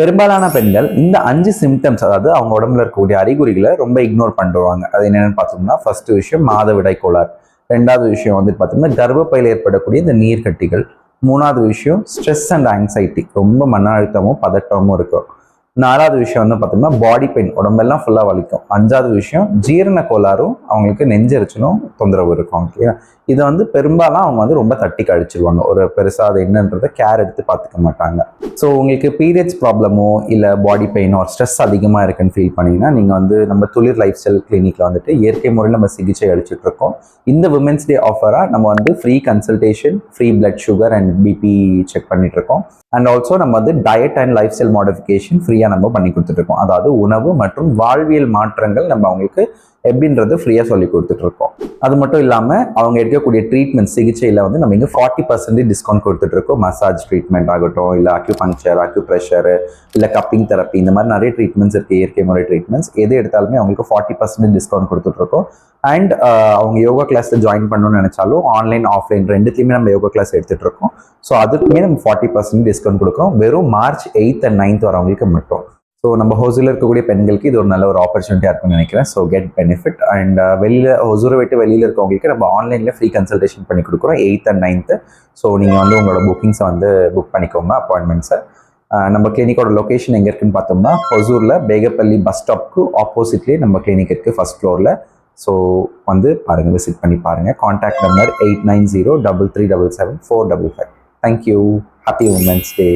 பெரும்பாலான பெண்கள் இந்த 5 சிம்டம்ஸ், அதாவது அவங்க உடம்புல இருக்கக்கூடிய அறிகுறிகளை ரொம்ப இக்னோர் பண்ணுவாங்க. அது என்னென்னு பார்த்தோம்னா, ஃபர்ஸ்ட் விஷயம் மாதவிடாய் கோளாறு. 2வது விஷயம் வந்து பார்த்தீங்கன்னா கர்ப்பப்பையில் ஏற்படக்கூடிய இந்த நீர்க்கட்டிகள். 3வது விஷயம் ஸ்ட்ரெஸ் அண்ட் ஆங்ஸைட்டி, ரொம்ப மன அழுத்தமும் பதட்டமும் இருக்கும். 4வது விஷயம் வந்து பார்த்தோம்னா பாடி பெயின், உடம்பெல்லாம் ஃபுல்லாக வலிக்கும். 5வது விஷயம் ஜீரண கோளாறும், அவங்களுக்கு நெஞ்செரிச்சலும் தொந்தரவு இருக்கும். ஓகே, இதை வந்து பெரும்பாலும் அவங்க வந்து ரொம்ப தட்டி கழிச்சிருவாங்க. ஒரு பெருசாக அது என்னன்றதை கேர் எடுத்து பார்த்துக்க மாட்டாங்க. ஸோ உங்களுக்கு பீரியட்ஸ் ப்ராப்ளமோ இல்லை பாடி பெயினோ ஸ்ட்ரெஸ் அதிகமாக இருக்குன்னு ஃபீல் பண்ணிங்கன்னா நீங்கள் வந்து நம்ம துளிர் லைஃப் ஸ்டைல் கிளினிக்கில் வந்துட்டு இயற்கை முறையில் நம்ம சிகிச்சை அளிச்சுட்டு இருக்கோம். இந்த விமென்ஸ் டே ஆஃபராக நம்ம வந்து free consultation, free blood sugar and BP check பண்ணிட்டு இருக்கோம். அண்ட் ஆல்சோ நம்ம வந்து diet and lifestyle modification ஃப்ரீயாக நம்ம பண்ணி கொடுத்துட்ருக்கோம். அதாவது உணவு மற்றும் வாழ்வியல் மாற்றங்கள் நம்ம அவங்களுக்கு எப்படின்றது ஃப்ரீயாக சொல்லி கொடுத்துட்ருக்கோம். அது மட்டும் இல்லாமல் அவங்க எடுக்கக்கூடிய ட்ரீட்மெண்ட் சிகிச்சையில் வந்து நம்ம இங்கே 40% டிஸ்கவுண்ட் கொடுத்துட்ருக்கோம். மசாஜ் ட்ரீட்மெண்ட் ஆகட்டும், இல்லை அக்யூபங்க்சர், அக்யூப்ரெஷரு, இல்லை கப்பிங் தெரப்பி, இந்த மாதிரி நிறைய ட்ரீட்மெண்ட்ஸ் இருக்குது. இயற்கை முறை ட்ரீட்மெண்ட்ஸ் எது எடுத்தாலுமே அவங்களுக்கு 40% டிஸ்கவுண்ட் கொடுத்துட்ருக்கோம். அண்ட் அவங்க யோகா கிளாஸில் ஜாயின் பண்ணணும்னு நினைச்சாலும் ஆன்லைன் ஆஃப்லைன் ரெண்டுத்தையுமே நம்ம யோகா கிளாஸ் எடுத்துகிட்டு இருக்கோம். ஸோ அதுக்குமே நம்ம 40% டிஸ்கவுண்ட் கொடுக்குறோம். வெறும் March 8th and 9th வரவங்களுக்கு மட்டும். ஸோ நம்ம ஹொசூரில் இருக்கக்கூடிய பெண்களுக்கு இது ஒரு நல்ல ஒரு ஆப்பர்ச்சுனிட்டியாக இருக்கும்னு நினைக்கிறேன். So get benefit. அண்ட் வெளியில் ஹொசூரை விட்டு வெளியில் இருக்கவங்களுக்கு நம்ம ஆன்லைனில் ஃப்ரீ கன்சல்டேஷன் பண்ணி கொடுக்குறோம் 8th and 9th. ஸோ நீங்கள் வந்து உங்களோட புக்கிங்ஸை வந்து புக் பண்ணிக்கோங்க, அப்பாயின்மெண்ட்ஸை. நம்ம கிளினிக்கோட லொக்கேஷன் எங்கே இருக்குன்னு பார்த்தோம்னா ஹொசூரில் பேகப்பள்ளி பஸ் ஸ்டாப்க்கு ஆப்போசிட்லேயே நம்ம கிளினிக் இருக்குது, ஃபர்ஸ்ட் ஃப்ளோரில். ஸோ வந்து பாருங்கள், விசிட் பண்ணி பாருங்கள். Contact number 8903377455. Thank you. Happy women's day.